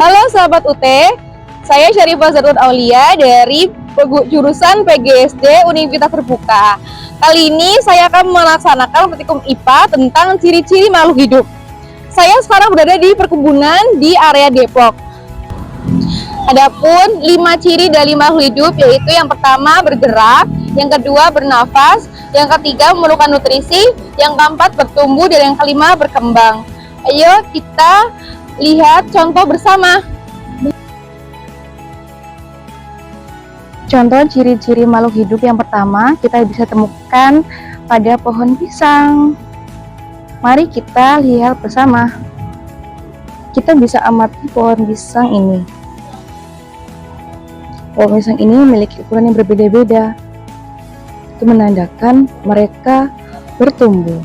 Halo sahabat UT, saya Syarifah Zatul Aulia dari jurusan PGSD Universitas Terbuka. Kali ini saya akan melaksanakan praktikum IPA tentang ciri-ciri makhluk hidup. Saya sekarang berada di perkebunan di area Depok. Adapun 5 ciri dari makhluk hidup yaitu yang pertama bergerak, yang kedua bernafas, yang ketiga memerlukan nutrisi, yang keempat bertumbuh, dan yang kelima berkembang. Ayo kita lihat contoh bersama. Contoh ciri-ciri makhluk hidup yang pertama kita bisa temukan pada pohon pisang. Mari kita lihat bersama. Kita bisa amati pohon pisang ini. Pohon pisang ini memiliki ukuran yang berbeda-beda. Itu menandakan mereka bertumbuh.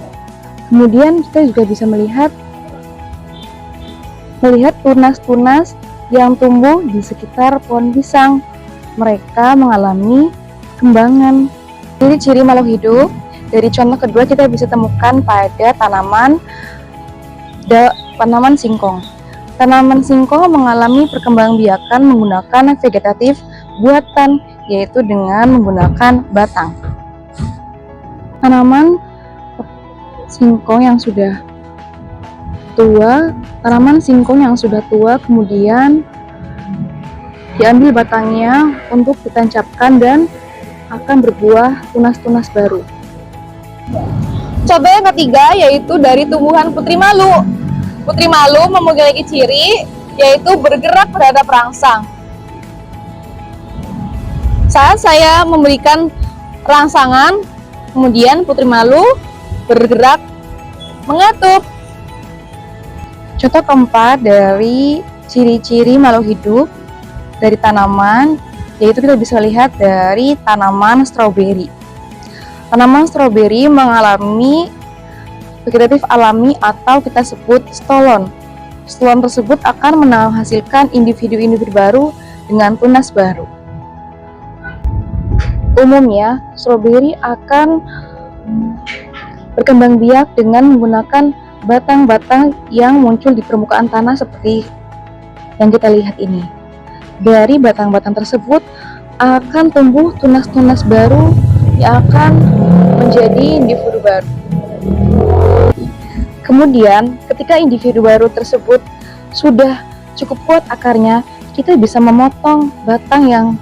Kemudian kita juga bisa melihat tunas-tunas yang tumbuh di sekitar pohon pisang. Mereka mengalami kembangan. Ciri-ciri makhluk hidup dari contoh kedua kita bisa temukan pada tanaman singkong. Tanaman singkong mengalami perkembangbiakan menggunakan vegetatif buatan, yaitu dengan menggunakan batang. Tanaman singkong yang sudah tua kemudian diambil batangnya untuk ditancapkan dan akan berbuah tunas-tunas baru. Contoh yang ketiga yaitu dari tumbuhan putri malu. Putri malu memiliki ciri yaitu bergerak terhadap rangsang. Saat saya memberikan rangsangan, kemudian putri malu bergerak mengatup. Contoh keempat dari ciri-ciri makhluk hidup dari tanaman yaitu kita bisa lihat dari tanaman stroberi. Tanaman stroberi mengalami vegetatif alami atau kita sebut stolon. Stolon tersebut akan menghasilkan individu-individu baru dengan tunas baru. Umumnya, stroberi akan berkembang biak dengan menggunakan batang-batang yang muncul di permukaan tanah seperti yang kita lihat ini. Dari batang-batang tersebut akan tumbuh tunas-tunas baru yang akan menjadi individu baru. Kemudian, ketika individu baru tersebut sudah cukup kuat akarnya, kita bisa memotong batang yang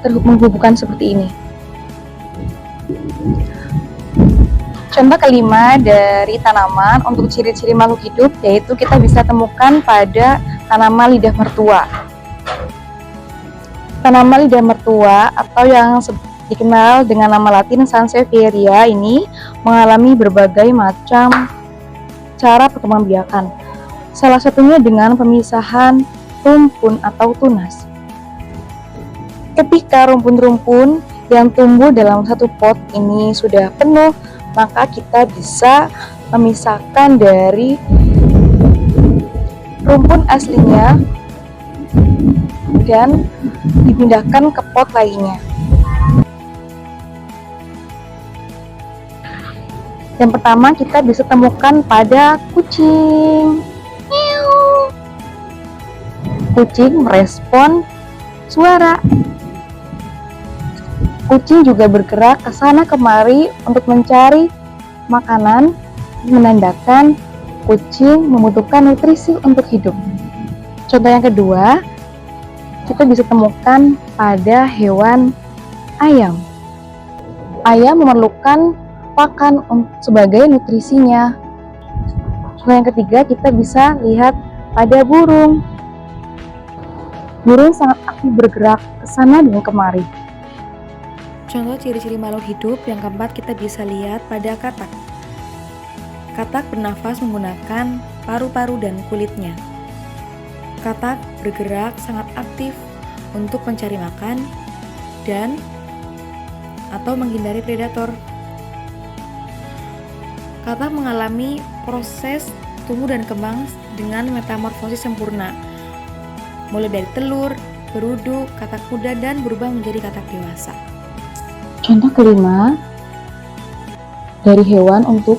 menghubungkan seperti ini. Contoh kelima dari tanaman untuk ciri-ciri makhluk hidup yaitu kita bisa temukan pada tanaman lidah mertua. Tanaman lidah mertua atau yang dikenal dengan nama latin Sansevieria ini mengalami berbagai macam cara perkembangbiakan. Salah satunya dengan pemisahan rumpun atau tunas. Ketika rumpun-rumpun yang tumbuh dalam satu pot ini sudah penuh, maka kita bisa memisahkan dari rumpun aslinya dan dipindahkan ke pot lainnya. Yang pertama kita bisa temukan pada kucing. Kucing merespon suara. Kucing juga bergerak ke sana kemari untuk mencari makanan, menandakan kucing membutuhkan nutrisi untuk hidup. Contoh yang kedua, kita bisa temukan pada hewan ayam. Ayam memerlukan pakan sebagai nutrisinya. Contoh yang ketiga, kita bisa lihat pada burung. Burung sangat aktif bergerak ke sana dan kemari. Contoh ciri-ciri makhluk hidup yang keempat kita bisa lihat pada katak. Katak bernafas menggunakan paru-paru dan kulitnya. Katak bergerak sangat aktif untuk mencari makan dan atau menghindari predator. Katak mengalami proses tumbuh dan kembang dengan metamorfosis sempurna, mulai dari telur, berudu, katak muda, dan berubah menjadi katak dewasa. Contoh kelima dari hewan untuk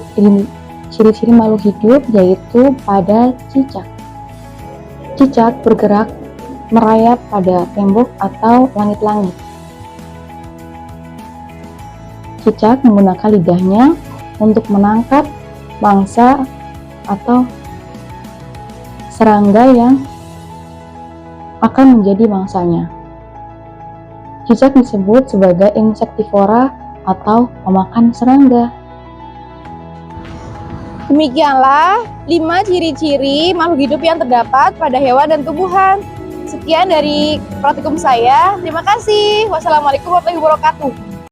ciri-ciri makhluk hidup yaitu pada cicak. Cicak bergerak merayap pada tembok atau langit-langit. Cicak menggunakan lidahnya untuk menangkap mangsa atau serangga yang akan menjadi mangsanya. Cicak disebut sebagai insektivora atau pemakan serangga. Demikianlah 5 ciri-ciri makhluk hidup yang terdapat pada hewan dan tumbuhan. Sekian dari praktikum saya. Terima kasih. Wassalamualaikum warahmatullahi wabarakatuh.